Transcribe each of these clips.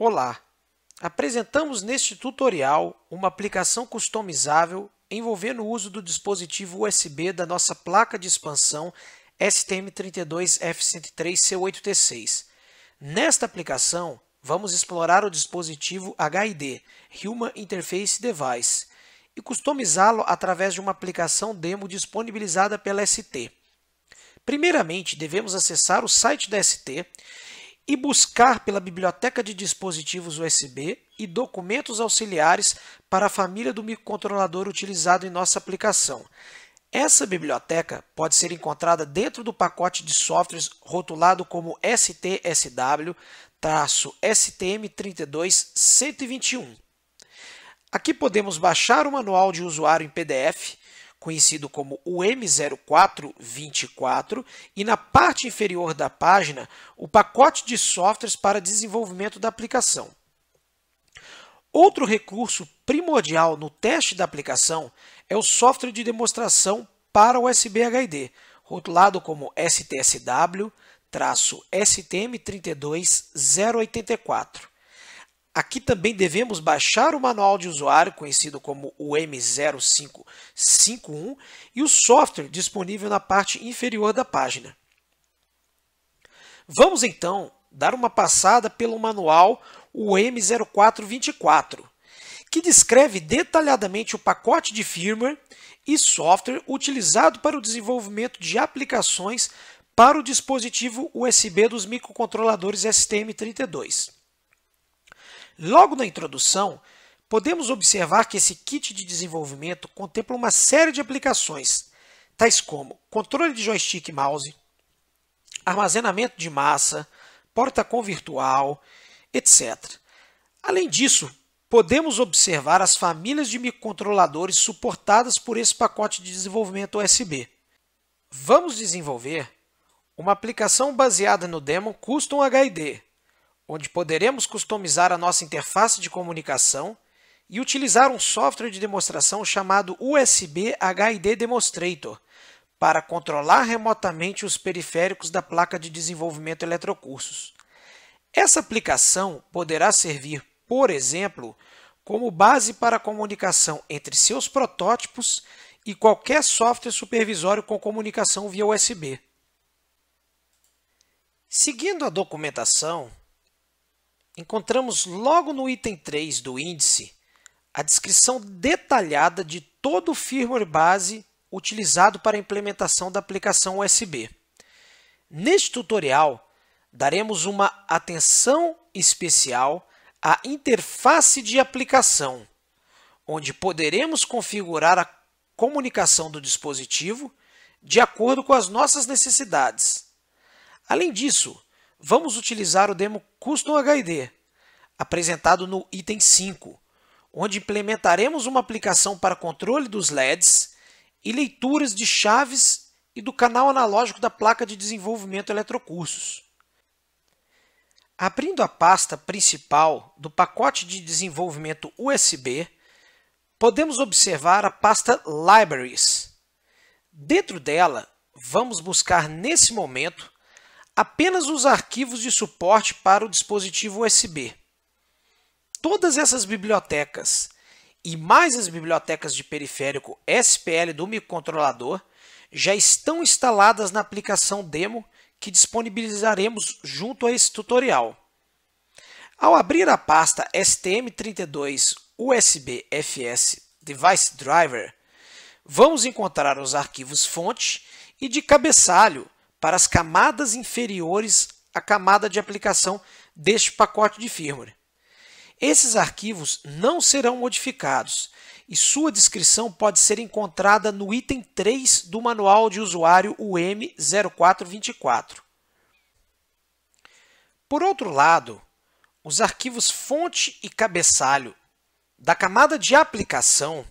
Olá! Apresentamos neste tutorial uma aplicação customizável envolvendo o uso do dispositivo USB da nossa placa de expansão STM32F103C8T6. Nesta aplicação, vamos explorar o dispositivo HID, Human Interface Device, e customizá-lo através de uma aplicação demo disponibilizada pela ST. Primeiramente, devemos acessar o site da ST e buscar pela biblioteca de dispositivos USB e documentos auxiliares para a família do microcontrolador utilizado em nossa aplicação. Essa biblioteca pode ser encontrada dentro do pacote de softwares rotulado como STSW-STM32121. Aqui podemos baixar o manual de usuário em PDF, conhecido como o M0424, e na parte inferior da página, o pacote de softwares para desenvolvimento da aplicação. Outro recurso primordial no teste da aplicação é o software de demonstração para o USB HID, rotulado como STSW-STM32084. Aqui também devemos baixar o manual de usuário, conhecido como o M0551, e o software disponível na parte inferior da página. Vamos então dar uma passada pelo manual, o M0424, que descreve detalhadamente o pacote de firmware e software utilizado para o desenvolvimento de aplicações para o dispositivo USB dos microcontroladores STM32. Logo na introdução, podemos observar que esse kit de desenvolvimento contempla uma série de aplicações, tais como controle de joystick e mouse, armazenamento de massa, porta-com virtual, etc. Além disso, podemos observar as famílias de microcontroladores suportadas por esse pacote de desenvolvimento USB. Vamos desenvolver uma aplicação baseada no Daemon Custom HID, onde poderemos customizar a nossa interface de comunicação e utilizar um software de demonstração chamado USB HID Demonstrator para controlar remotamente os periféricos da placa de desenvolvimento eletrocursos. Essa aplicação poderá servir, por exemplo, como base para a comunicação entre seus protótipos e qualquer software supervisório com comunicação via USB. Seguindo a documentação, encontramos logo no item 3 do índice a descrição detalhada de todo o firmware base utilizado para a implementação da aplicação USB. Neste tutorial, daremos uma atenção especial à interface de aplicação, onde poderemos configurar a comunicação do dispositivo de acordo com as nossas necessidades. Além disso, vamos utilizar o Daemon Custom HID, apresentado no item 5, onde implementaremos uma aplicação para controle dos LEDs e leituras de chaves e do canal analógico da placa de desenvolvimento eletrocursos. Abrindo a pasta principal do pacote de desenvolvimento USB, podemos observar a pasta Libraries. Dentro dela, vamos buscar nesse momento apenas os arquivos de suporte para o dispositivo USB. Todas essas bibliotecas e mais as bibliotecas de periférico SPL do microcontrolador já estão instaladas na aplicação demo que disponibilizaremos junto a esse tutorial. Ao abrir a pasta STM32 USB FS Device Driver, vamos encontrar os arquivos fonte e de cabeçalho para as camadas inferiores à camada de aplicação deste pacote de firmware. Esses arquivos não serão modificados e sua descrição pode ser encontrada no item 3 do manual de usuário M0424. Por outro lado, os arquivos fonte e cabeçalho da camada de aplicação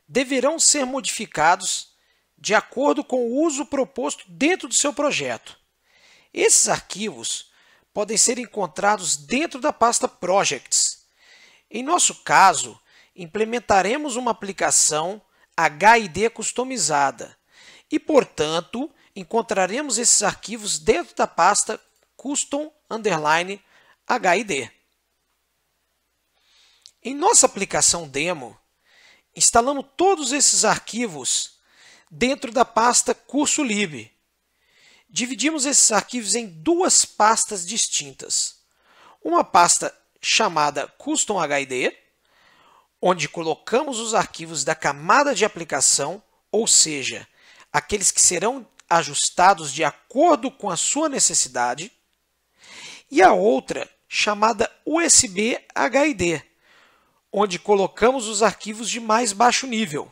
deverão ser modificados de acordo com o uso proposto dentro do seu projeto. Esses arquivos podem ser encontrados dentro da pasta Projects. Em nosso caso, implementaremos uma aplicação HID customizada e, portanto, encontraremos esses arquivos dentro da pasta Custom_HID. Em nossa aplicação demo, instalamos todos esses arquivos dentro da pasta curso lib. Dividimos esses arquivos em duas pastas distintas. Uma pasta chamada custom HD, onde colocamos os arquivos da camada de aplicação, ou seja, aqueles que serão ajustados de acordo com a sua necessidade, e a outra chamada USB HID, onde colocamos os arquivos de mais baixo nível.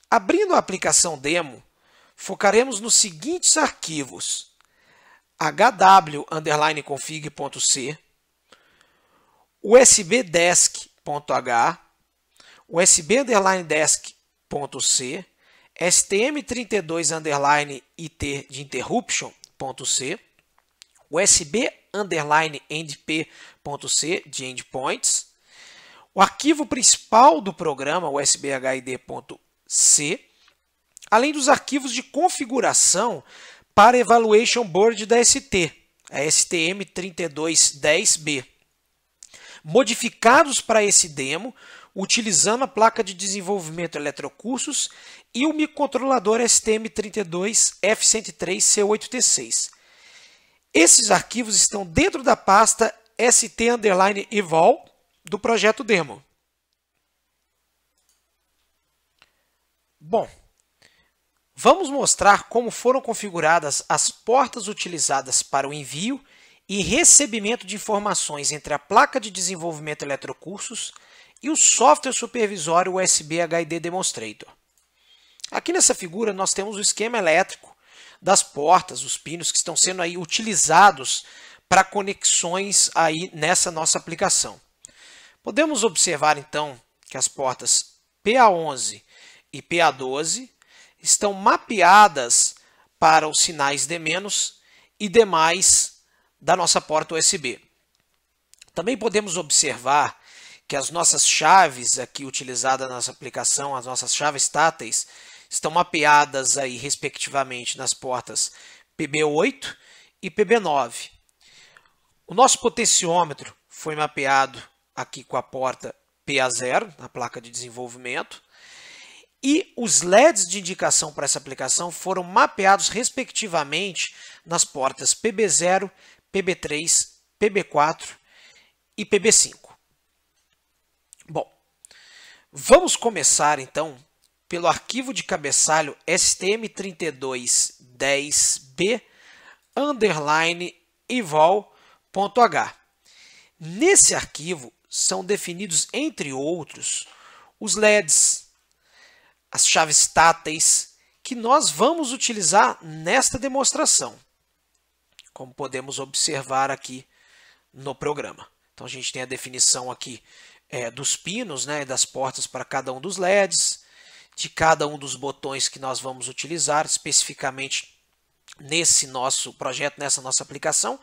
Abrindo a aplicação demo, focaremos nos seguintes arquivos: hw_config.c, usbdesk.h, usb_desk.c, stm32_it de interruption.c, usb_endp.c de endpoints, o arquivo principal do programa, usbhid.c, além dos arquivos de configuração para Evaluation Board da ST, a STM3210B, modificados para esse demo, utilizando a placa de desenvolvimento Eletrocursos e o microcontrolador STM32F103C8T6. Esses arquivos estão dentro da pasta st_evol do projeto demo. Bom, vamos mostrar como foram configuradas as portas utilizadas para o envio e recebimento de informações entre a placa de desenvolvimento Eletrocursos e o software supervisório USB HID Demonstrator. Aqui nessa figura nós temos o esquema elétrico das portas, os pinos que estão sendo aí utilizados para conexões aí nessa nossa aplicação. Podemos observar então que as portas PA11 e PA12 estão mapeadas para os sinais D- e D+ da nossa porta USB. Também podemos observar que as nossas chaves aqui utilizadas na nossa aplicação, as nossas chaves táteis, estão mapeadas aí respectivamente nas portas PB8 e PB9. O nosso potenciômetro foi mapeado aqui com a porta PA0, na placa de desenvolvimento, e os LEDs de indicação para essa aplicação foram mapeados respectivamente nas portas PB0, PB3, PB4 e PB5. Bom, vamos começar então pelo arquivo de cabeçalho stm3210b_evol.h. Nesse arquivo são definidos, entre outros, os LEDs, as chaves táteis que nós vamos utilizar nesta demonstração, como podemos observar aqui no programa. Então a gente tem a definição aqui dos pinos, né, das portas para cada um dos LEDs, de cada um dos botões que nós vamos utilizar especificamente nesse nosso projeto, nessa nossa aplicação.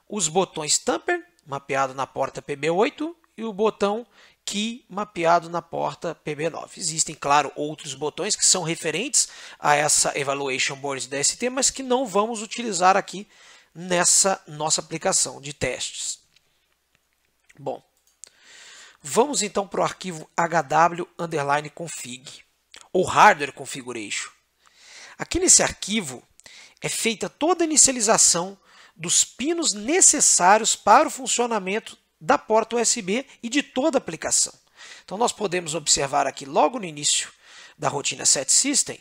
Os botões Tamper, mapeado na porta PB8, e o botão Key, mapeado na porta PB9. Existem, claro, outros botões que são referentes a essa Evaluation Board da ST, mas que não vamos utilizar aqui nessa nossa aplicação de testes. Bom, vamos então para o arquivo hw_config, ou Hardware Configuration. Aqui nesse arquivo é feita toda a inicialização dos pinos necessários para o funcionamento da porta USB e de toda a aplicação. Então nós podemos observar aqui logo no início da rotina Set System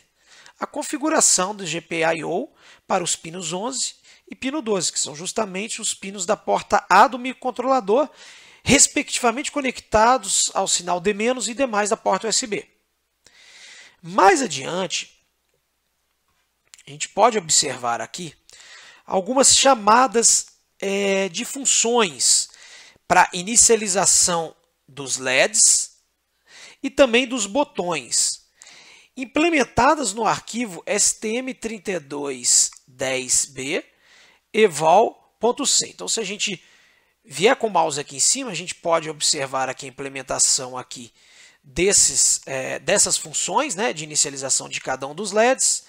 a configuração do GPIO para os pinos 11 e pino 12, que são justamente os pinos da porta A do microcontrolador, respectivamente conectados ao sinal D- e D+ da porta USB. Mais adiante, a gente pode observar aqui algumas chamadas de funções para inicialização dos LEDs e também dos botões, implementadas no arquivo stm3210b evol.c. Então, se a gente vier com o mouse aqui em cima, a gente pode observar aqui a implementação aqui dessas funções, né, de inicialização de cada um dos LEDs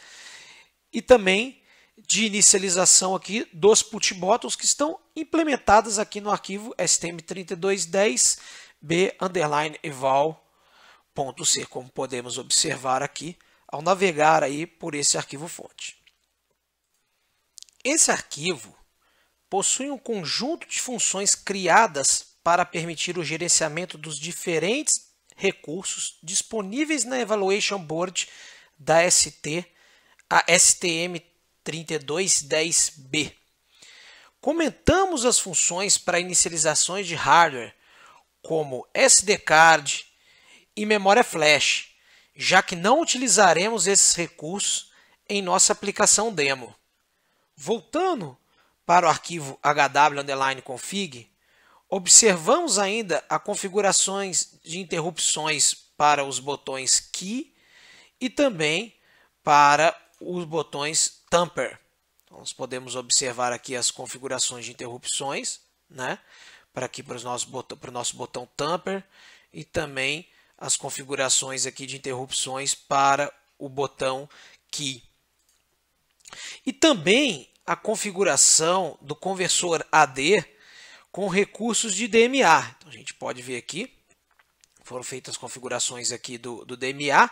e também de inicialização aqui dos put buttons que estão implementadas aqui no arquivo stm3210b_eval.c, como podemos observar aqui ao navegar aí por esse arquivo fonte. Esse arquivo possui um conjunto de funções criadas para permitir o gerenciamento dos diferentes recursos disponíveis na Evaluation Board da ST, a STM3210B. Comentamos as funções para inicializações de hardware, como SD card e memória flash, já que não utilizaremos esses recursos em nossa aplicação demo. Voltando para o arquivo hw_config, observamos ainda as configurações de interrupções para os botões key e também para os botões tamper. Então, nós podemos observar aqui as configurações de interrupções, né, para o nosso botão tamper, e também as configurações aqui de interrupções para o botão key. E também a configuração do conversor AD com recursos de DMA. Então, a gente pode ver aqui, foram feitas as configurações aqui do DMA,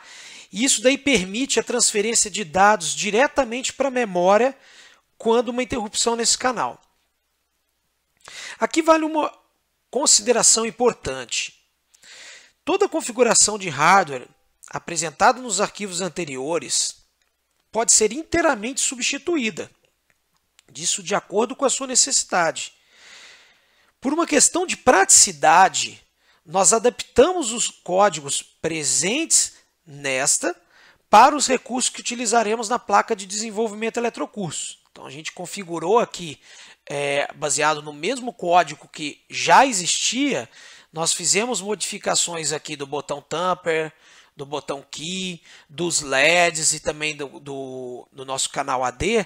e isso daí permite a transferência de dados diretamente para a memória quando uma interrupção nesse canal. Aqui vale uma consideração importante. Toda configuração de hardware apresentada nos arquivos anteriores pode ser inteiramente substituída, disso de acordo com a sua necessidade. Por uma questão de praticidade, nós adaptamos os códigos presentes nesta para os recursos que utilizaremos na placa de desenvolvimento eletrocurso. Então, a gente configurou aqui, baseado no mesmo código que já existia, nós fizemos modificações aqui do botão tamper, do botão key, dos LEDs e também do nosso canal AD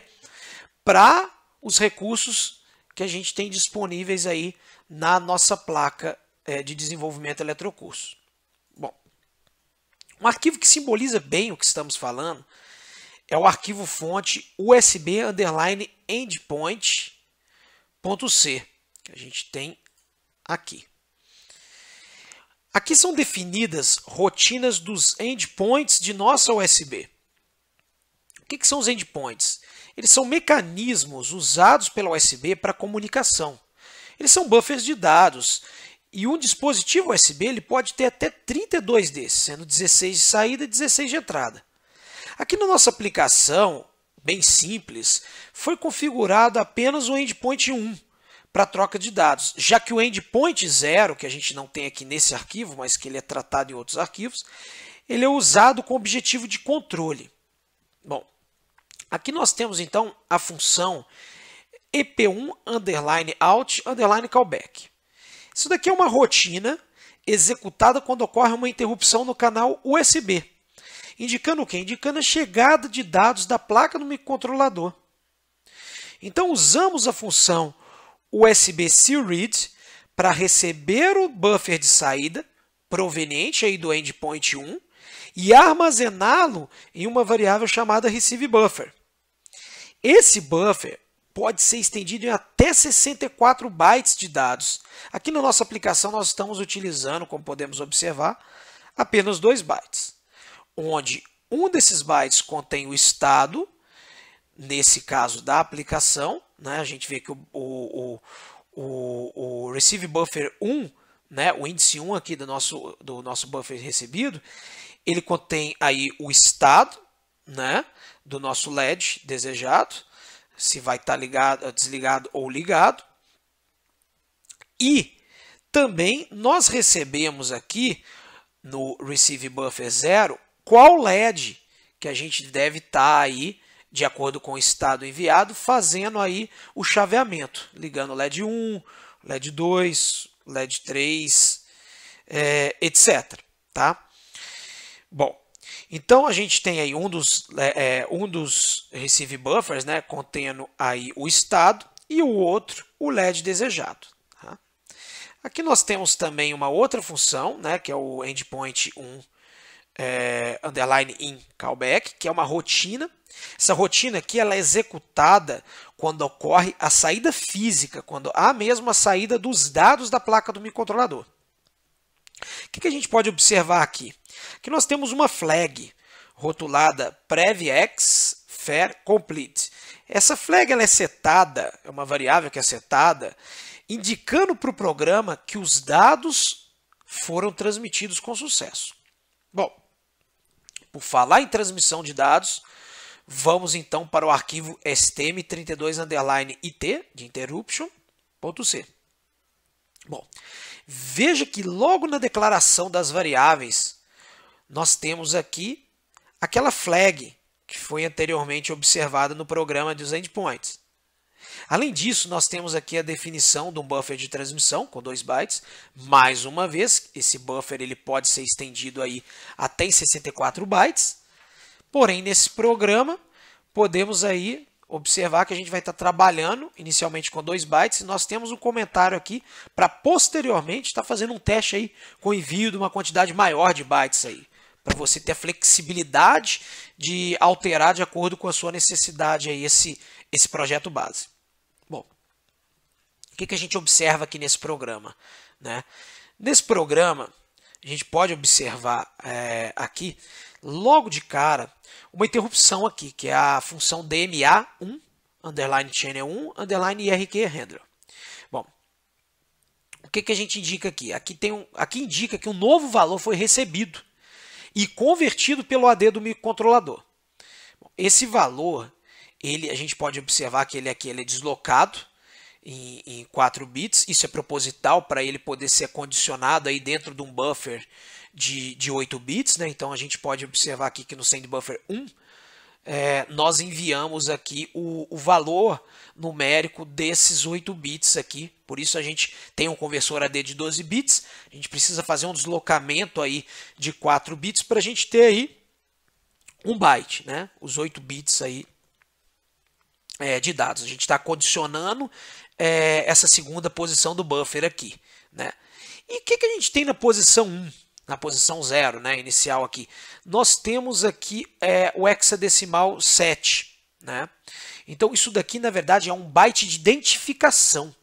para os recursos que a gente tem disponíveis aí na nossa placa de desenvolvimento eletrocurso. Bom, um arquivo que simboliza bem o que estamos falando é o arquivo fonte USB_endpoint.c, que a gente tem aqui. Aqui são definidas rotinas dos endpoints de nossa USB. O que são os endpoints? Eles são mecanismos usados pela USB para comunicação. Eles são buffers de dados. E um dispositivo USB ele pode ter até 32 desses, sendo 16 de saída e 16 de entrada. Aqui na nossa aplicação, bem simples, foi configurado apenas o endpoint 1 para troca de dados, já que o endpoint 0, que a gente não tem aqui nesse arquivo, mas que ele é tratado em outros arquivos, ele é usado com objetivo de controle. Bom, aqui nós temos então a função ep1_out_callback. Isso daqui é uma rotina executada quando ocorre uma interrupção no canal USB. Indicando o quê? Indicando a chegada de dados da placa no microcontrolador. Então, usamos a função USB_serial_read para receber o buffer de saída, proveniente aí do endpoint 1, e armazená-lo em uma variável chamada receiveBuffer. Esse buffer pode ser estendido em até 64 bytes de dados. Aqui na nossa aplicação nós estamos utilizando, como podemos observar, apenas 2 bytes, onde um desses bytes contém o estado, nesse caso da aplicação, né? A gente vê que o receiveBuffer 1, né? O índice 1 aqui do nosso buffer recebido, ele contém aí o estado, né? Do nosso LED desejado, se vai estar ligado, desligado ou ligado. E também nós recebemos aqui no receiveBuffer 0 qual LED que a gente deve estar aí, de acordo com o estado enviado, fazendo aí o chaveamento, ligando LED 1, LED 2, LED 3, etc. Tá? Bom, então a gente tem aí um dos receiveBuffers, né, contendo aí o estado, e o outro o LED desejado. Tá? Aqui nós temos também uma outra função, né, que é o endpoint 1 underline in callback, que é uma rotina. Essa rotina aqui ela é executada quando ocorre a saída física, quando há mesmo a saída dos dados da placa do microcontrolador. O que a gente pode observar aqui? Que nós temos uma flag rotulada previex fair complete. Essa flag ela é setada, é uma variável que é setada, indicando para o programa que os dados foram transmitidos com sucesso. Bom, por falar em transmissão de dados, vamos então para o arquivo stm32_it de interruption.c. Bom, veja que logo na declaração das variáveis, nós temos aqui aquela flag que foi anteriormente observada no programa dos endpoints. Além disso, nós temos aqui a definição de um buffer de transmissão com 2 bytes. Mais uma vez, esse buffer ele pode ser estendido aí até em 64 bytes. Porém, nesse programa, podemos aí observar que a gente vai estar trabalhando inicialmente com 2 bytes. E nós temos um comentário aqui para posteriormente estar fazendo um teste aí com envio de uma quantidade maior de bytes aí, para você ter a flexibilidade de alterar de acordo com a sua necessidade aí esse projeto base. Bom, o que a gente observa aqui nesse programa, né? Nesse programa, a gente pode observar aqui, logo de cara, uma interrupção aqui, que é a função DMA1, underline channel1, underline IRQ handler. Bom, o que a gente indica aqui? Aqui indica que um novo valor foi recebido e convertido pelo AD do microcontrolador. Esse valor, a gente pode observar que ele aqui ele é deslocado em 4 bits. Isso é proposital para ele poder ser condicionado aí dentro de um buffer de 8 bits. Né? Então a gente pode observar aqui que no send buffer 1 nós enviamos aqui o valor numérico desses 8 bits aqui. Por isso a gente tem um conversor AD de 12 bits. A gente precisa fazer um deslocamento aí de 4 bits para a gente ter aí 1 byte, né? Os 8 bits aí de dados. A gente está condicionando essa segunda posição do buffer aqui, né? E o que a gente tem na posição 1? Na posição 0, né, inicial aqui, nós temos aqui o hexadecimal 7. Né? Então, isso daqui, na verdade, é um byte de identificação,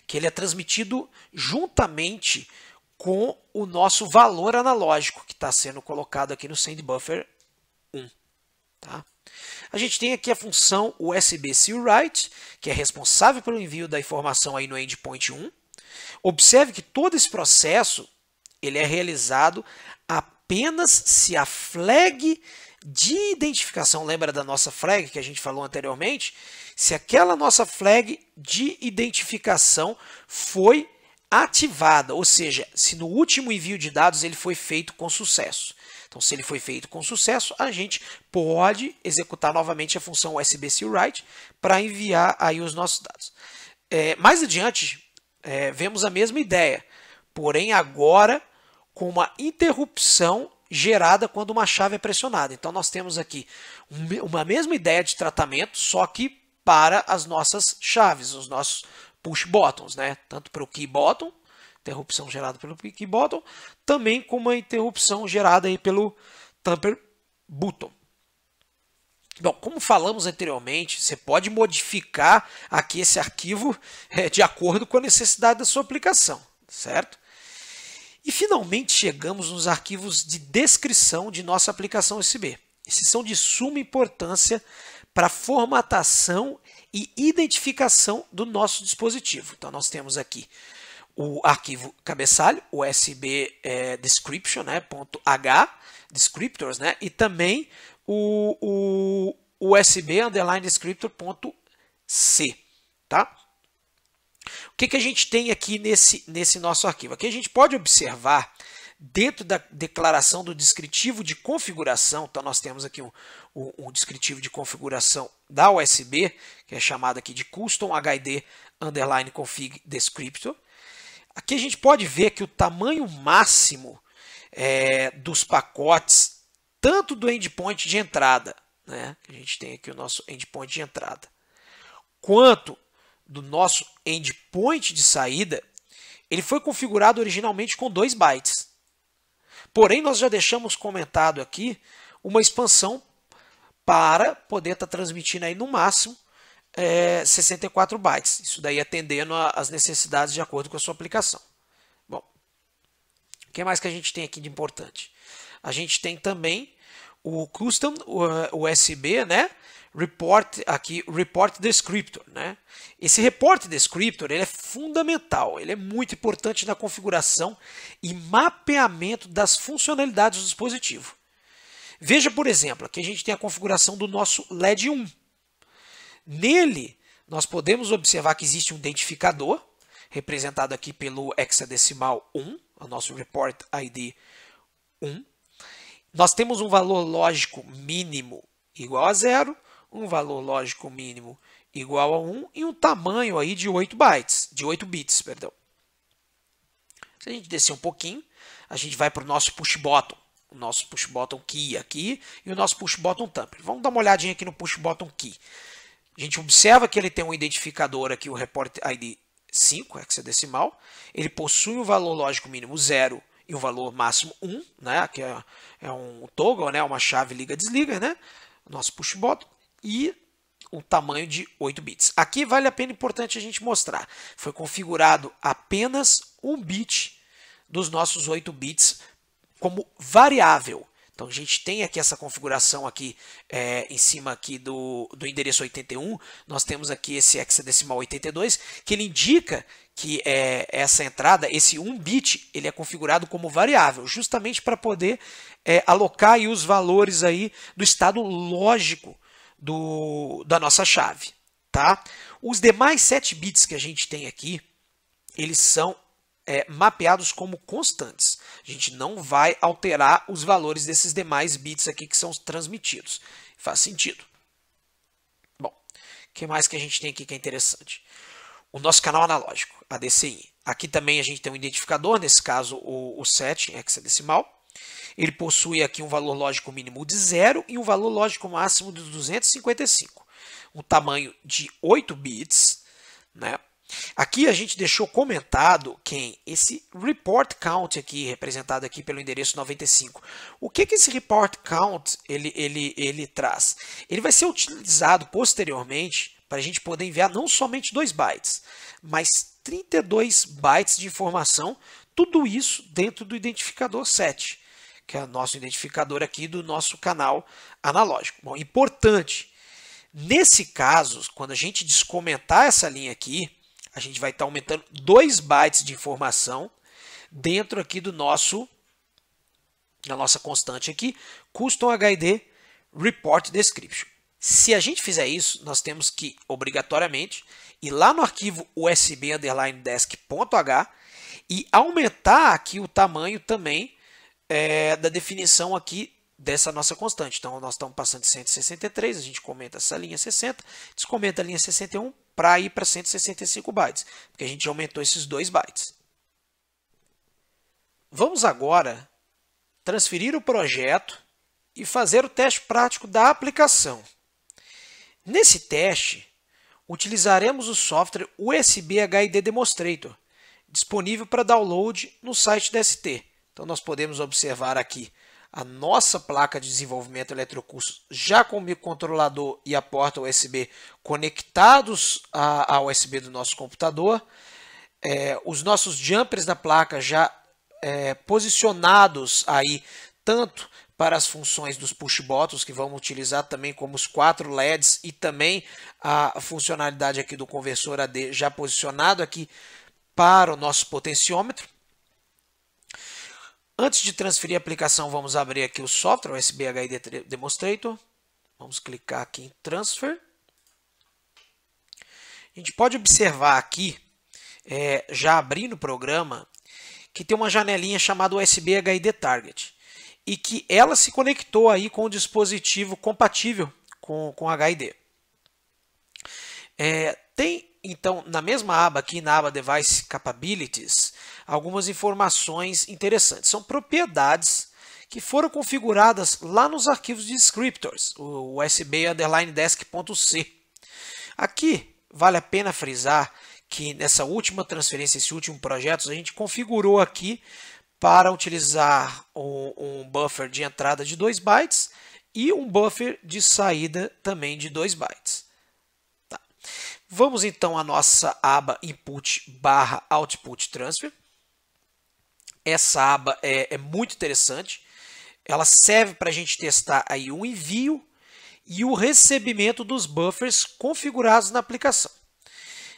que ele é transmitido juntamente com o nosso valor analógico, que está sendo colocado aqui no send buffer 1. Tá? A gente tem aqui a função USB serial write, que é responsável pelo envio da informação aí no endpoint 1. Observe que todo esse processo ele é realizado apenas se a flag de identificação, lembra da nossa flag que a gente falou anteriormente? Se aquela nossa flag de identificação foi ativada, ou seja, se no último envio de dados ele foi feito com sucesso. Então, se ele foi feito com sucesso, a gente pode executar novamente a função USB serial write para enviar aí os nossos dados. Mais adiante, vemos a mesma ideia, porém agora com uma interrupção gerada quando uma chave é pressionada. Então, nós temos aqui uma mesma ideia de tratamento, só que para as nossas chaves, os nossos push buttons, né? Tanto para o key button, interrupção gerada pelo key button, também com uma interrupção gerada aí pelo tamper button. Bom, como falamos anteriormente, você pode modificar aqui esse arquivo de acordo com a necessidade da sua aplicação, certo? E finalmente chegamos nos arquivos de descrição de nossa aplicação USB. Esses são de suma importância para a formatação e identificação do nosso dispositivo. Então nós temos aqui o arquivo cabeçalho, USB description, né, .h, descriptors, né, e também o USB underline descriptor.c, tá? O que a gente tem aqui nesse nosso arquivo? Aqui a gente pode observar dentro da declaração do descritivo de configuração. Então nós temos aqui um descritivo de configuração da USB, que é chamado aqui de custom HID underline config descriptor. Aqui a gente pode ver que o tamanho máximo dos pacotes, tanto do endpoint de entrada, né, que a gente tem aqui o nosso endpoint de entrada, quanto do nosso endpoint de saída, ele foi configurado originalmente com 2 bytes. Porém, nós já deixamos comentado aqui uma expansão para poder estar transmitindo aí no máximo 64 bytes. Isso daí atendendo às necessidades de acordo com a sua aplicação. Bom, o que mais que a gente tem aqui de importante? A gente tem também o Custom USB, né? Report Descriptor, né? Esse Report Descriptor ele é fundamental, ele é muito importante na configuração e mapeamento das funcionalidades do dispositivo. Veja, por exemplo, aqui a gente tem a configuração do nosso LED 1. Nele, nós podemos observar que existe um identificador, representado aqui pelo hexadecimal 1, o nosso Report ID 1. Nós temos um valor lógico mínimo igual a 0, um valor lógico mínimo igual a 1 e um tamanho aí de 8 bits, perdão. Se a gente descer um pouquinho, a gente vai para o nosso push button, o nosso push button key aqui e o nosso push button tamper. Vamos dar uma olhadinha aqui no push button key. A gente observa que ele tem um identificador aqui, o Report ID 5, hexadecimal. Ele possui um valor lógico mínimo 0 e um valor máximo 1, né? Aqui é um toggle, né? Uma chave liga-desliga, né? Nosso push button. E um tamanho de 8 bits. Aqui vale a pena importante a gente mostrar. Foi configurado apenas um bit dos nossos 8 bits como variável. Então a gente tem aqui essa configuração aqui em cima aqui do endereço 81. Nós temos aqui esse hexadecimal 82, que ele indica que essa entrada, esse 1 bit, ele é configurado como variável, justamente para poder alocar aí os valores aí do estado lógico da nossa chave, tá? Os demais 7 bits que a gente tem aqui, eles são mapeados como constantes. A gente não vai alterar os valores desses demais bits aqui que são transmitidos. Faz sentido. Bom, o que mais que a gente tem aqui que é interessante? O nosso canal analógico, ADCI. Aqui também a gente tem um identificador, nesse caso o 7 hexadecimal. Ele possui aqui um valor lógico mínimo de 0 e um valor lógico máximo de 255. Um tamanho de 8 bits, né? Aqui a gente deixou comentado esse report count aqui, representado aqui pelo endereço 95. O que esse report count ele traz? Ele vai ser utilizado posteriormente para a gente poder enviar não somente 2 bytes, mas 32 bytes de informação, tudo isso dentro do identificador 7, que é o nosso identificador aqui do nosso canal analógico. Bom, importante, nesse caso, quando a gente descomentar essa linha aqui, a gente vai estar aumentando 2 bytes de informação dentro aqui da nossa constante aqui, Custom HID Report Description. Se a gente fizer isso, nós temos que, obrigatoriamente, ir lá no arquivo usb_desk.h e aumentar aqui o tamanho também da definição aqui dessa nossa constante. Então, nós estamos passando de 163, a gente comenta essa linha 60, descomenta a linha 61 para ir para 165 bytes, porque a gente aumentou esses 2 bytes. Vamos agora transferir o projeto e fazer o teste prático da aplicação. Nesse teste, utilizaremos o software USB HID Demonstrator, disponível para download no site da ST. Então, nós podemos observar aqui a nossa placa de desenvolvimento eletrocurso já com o microcontrolador e a porta USB conectados à USB do nosso computador. Os nossos jumpers da placa já posicionados aí tanto para as funções dos push buttons, que vamos utilizar também como os 4 LEDs, e também a funcionalidade aqui do conversor AD já posicionado aqui para o nosso potenciômetro. Antes de transferir a aplicação, vamos abrir aqui o software, o USB HID Demonstrator. Vamos clicar aqui em Transfer. A gente pode observar aqui, já abrindo o programa, que tem uma janelinha chamada USB HID Target. E que ela se conectou aí com o dispositivo compatível com HID. Tem, então, na mesma aba aqui, na aba Device Capabilities, algumas informações interessantes. São propriedades que foram configuradas lá nos arquivos de scriptors, o USB_desk.c. Aqui, vale a pena frisar que nessa última transferência, esse último projeto, a gente configurou aqui para utilizar um buffer de entrada de 2 bytes e um buffer de saída também de 2 bytes. Tá. Vamos então à nossa aba Input/Output Transfer. Essa aba é muito interessante. Ela serve para a gente testar aí o envio e o recebimento dos buffers configurados na aplicação.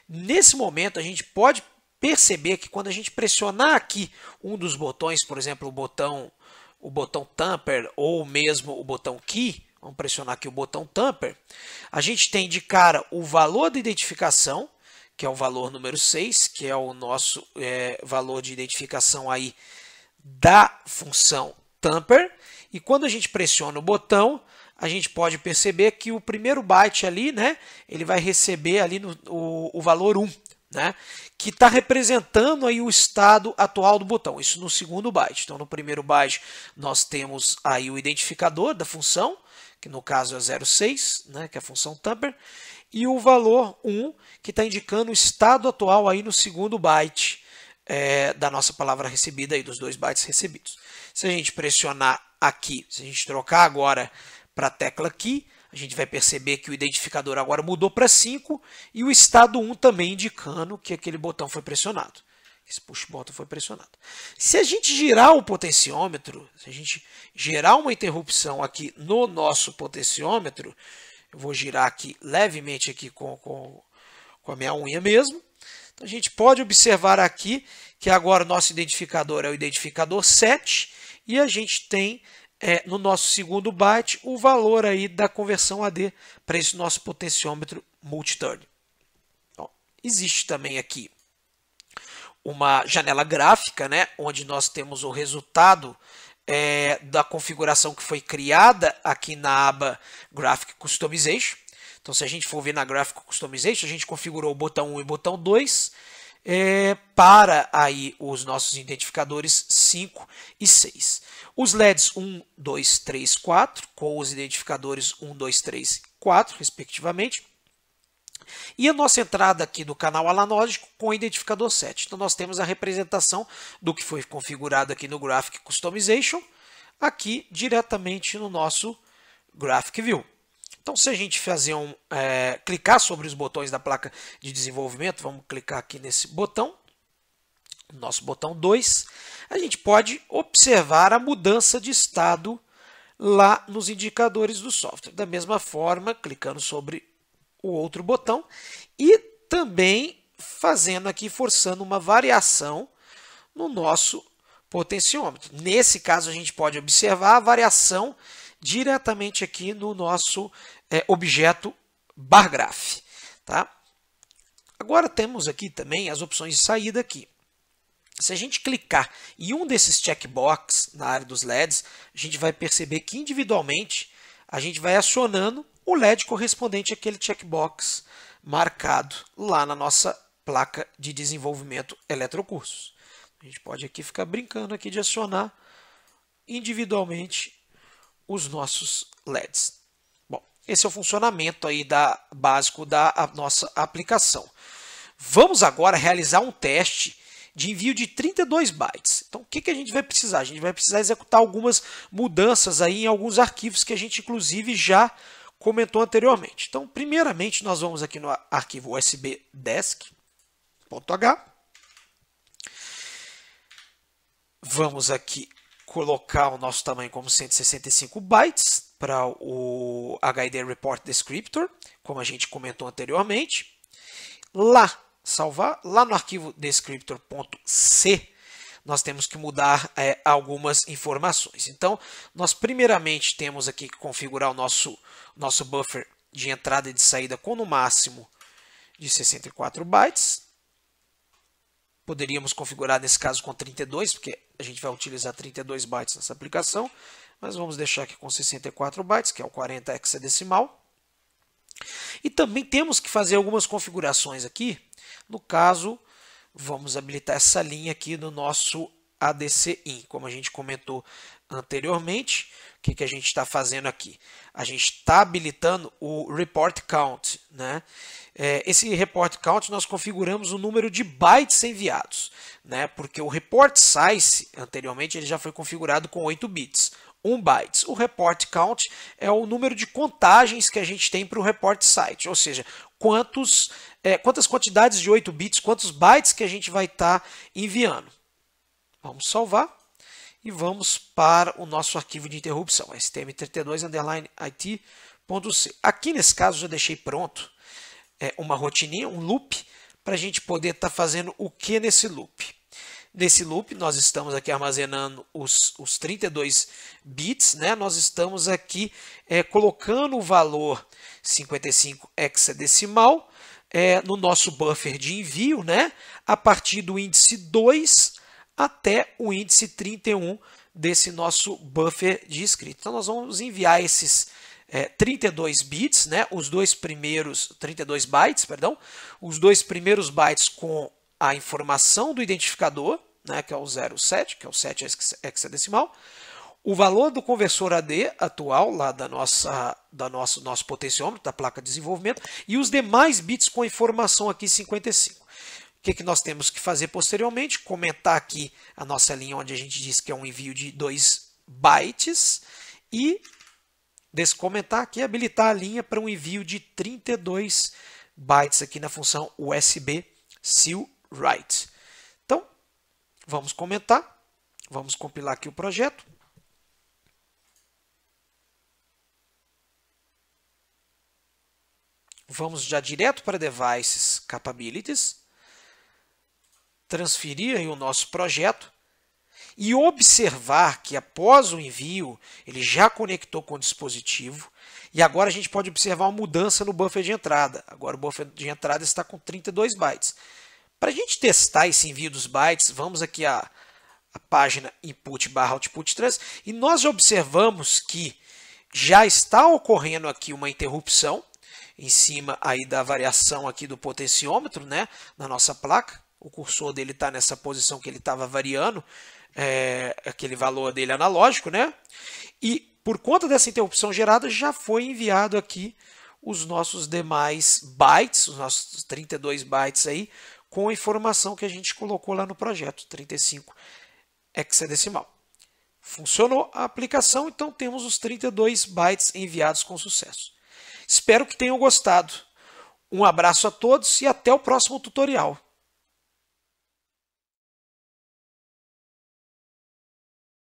Nesse momento, a gente pode perceber que quando a gente pressionar aqui um dos botões, por exemplo, o botão Tamper ou mesmo o botão Key, vamos pressionar aqui o botão Tamper, a gente tem de cara o valor de identificação, que é o valor número 6, que é o nosso valor de identificação aí da função Tamper, e quando a gente pressiona o botão, a gente pode perceber que o primeiro byte ali, né, ele vai receber ali o valor 1, né, que está representando aí o estado atual do botão, isso no segundo byte. Então, no primeiro byte, nós temos aí o identificador da função, que no caso é 06, né, que é a função Tamper, e o valor 1, que está indicando o estado atual aí no segundo byte da nossa palavra recebida, aí, dos 2 bytes recebidos. Se a gente pressionar aqui, se a gente trocar agora para a tecla Key, a gente vai perceber que o identificador agora mudou para 5 e o estado 1 também indicando que aquele botão foi pressionado. Esse push button foi pressionado. Se a gente girar o potenciômetro, se a gente gerar uma interrupção aqui no nosso potenciômetro, eu vou girar aqui levemente aqui com a minha unha mesmo. Então a gente pode observar aqui que agora o nosso identificador é o identificador 7 e a gente tem no nosso segundo byte o valor aí da conversão AD para esse nosso potenciômetro multi-turn. Então, existe também aqui uma janela gráfica, né, onde nós temos o resultado da configuração que foi criada aqui na aba Graphic Customization. Então, se a gente for ver na Graphic Customization, a gente configurou o botão 1 e o botão 2 para aí os nossos identificadores 5 e 6. Os LEDs 1, 2, 3, 4, com os identificadores 1, 2, 3 e 4, respectivamente. E a nossa entrada aqui do canal analógico com o identificador 7. Então, nós temos a representação do que foi configurado aqui no Graphic Customization, aqui diretamente no nosso Graphic View. Então, se a gente fazer clicar sobre os botões da placa de desenvolvimento, vamos clicar aqui nesse botão, nosso botão 2, a gente pode observar a mudança de estado lá nos indicadores do software. Da mesma forma, clicando sobre o outro botão e também fazendo aqui, forçando uma variação no nosso potenciômetro. Nesse caso, a gente pode observar a variação diretamente aqui no nosso objeto bargraph. Tá? Agora temos aqui também as opções de saída aqui. Se a gente clicar em um desses checkbox na área dos LEDs, a gente vai perceber que individualmente a gente vai acionando o LED correspondente àquele checkbox marcado lá na nossa placa de desenvolvimento eletrocursos. A gente pode aqui ficar brincando aqui de acionar individualmente os nossos LEDs. Bom, esse é o funcionamento aí básico da nossa aplicação. Vamos agora realizar um teste de envio de 32 bytes. Então, o que a gente vai precisar? A gente vai precisar executar algumas mudanças aí em alguns arquivos que a gente, inclusive, já comentou anteriormente. Então, primeiramente, nós vamos aqui no arquivo USB desk.h. Vamos aqui colocar o nosso tamanho como 165 bytes para o HID Report Descriptor, como a gente comentou anteriormente. Salvar lá no arquivo descriptor.c, nós temos que mudar algumas informações. Então, nós primeiramente temos aqui que configurar o nosso buffer de entrada e de saída com no máximo de 64 bytes. Poderíamos configurar nesse caso com 32, porque a gente vai utilizar 32 bytes nessa aplicação, mas vamos deixar aqui com 64 bytes, que é o 40 hexadecimal. E também temos que fazer algumas configurações aqui. No caso, vamos habilitar essa linha aqui no nosso ADCIN, como a gente comentou anteriormente. O que a gente está fazendo aqui? A gente está habilitando o Report Count, né? Esse Report Count nós configuramos o número de bytes enviados, né? Porque o Report Size, anteriormente, ele já foi configurado com 8 bits. 1 byte. O Report Count é o número de contagens que a gente tem para o Report Site, ou seja, quantas quantidades de 8 bits, quantos bytes que a gente vai estar enviando. Vamos salvar e vamos para o nosso arquivo de interrupção, stm32_it.c. Aqui nesse caso já deixei pronto uma rotininha, um loop, para a gente poder estar fazendo o que nesse loop? Nesse loop, nós estamos aqui armazenando os 32 bits, né? Nós estamos aqui colocando o valor 55 hexadecimal no nosso buffer de envio, né? A partir do índice 2 até o índice 31 desse nosso buffer de escrita. Então, nós vamos enviar esses 32 bits, né? Os dois primeiros, 32 bytes, perdão, os dois primeiros bytes com a informação do identificador, né, que é o 07, que é o 7 hexadecimal, o valor do conversor AD atual, lá nosso potenciômetro, da placa de desenvolvimento, e os demais bits com a informação aqui 55. O que nós temos que fazer posteriormente? Comentar aqui a nossa linha onde a gente diz que é um envio de 2 bytes e descomentar aqui, habilitar a linha para um envio de 32 bytes aqui na função USB SEALWrite. Então, vamos comentar, vamos compilar aqui o projeto. Vamos já direto para Devices Capabilities, transferir aí o nosso projeto e observar que após o envio ele já conectou com o dispositivo e agora a gente pode observar uma mudança no buffer de entrada. Agora o buffer de entrada está com 32 bytes. Para a gente testar esse envio dos bytes, vamos aqui à página input/output trans e nós já observamos que já está ocorrendo aqui uma interrupção em cima aí da variação aqui do potenciômetro, né, na nossa placa. O cursor dele está nessa posição que ele estava variando, aquele valor dele analógico, né? E por conta dessa interrupção gerada, já foi enviado aqui os nossos demais bytes, os nossos 32 bytes aí, com a informação que a gente colocou lá no projeto, 35 hexadecimal. Funcionou a aplicação, então temos os 32 bytes enviados com sucesso. Espero que tenham gostado. Um abraço a todos e até o próximo tutorial.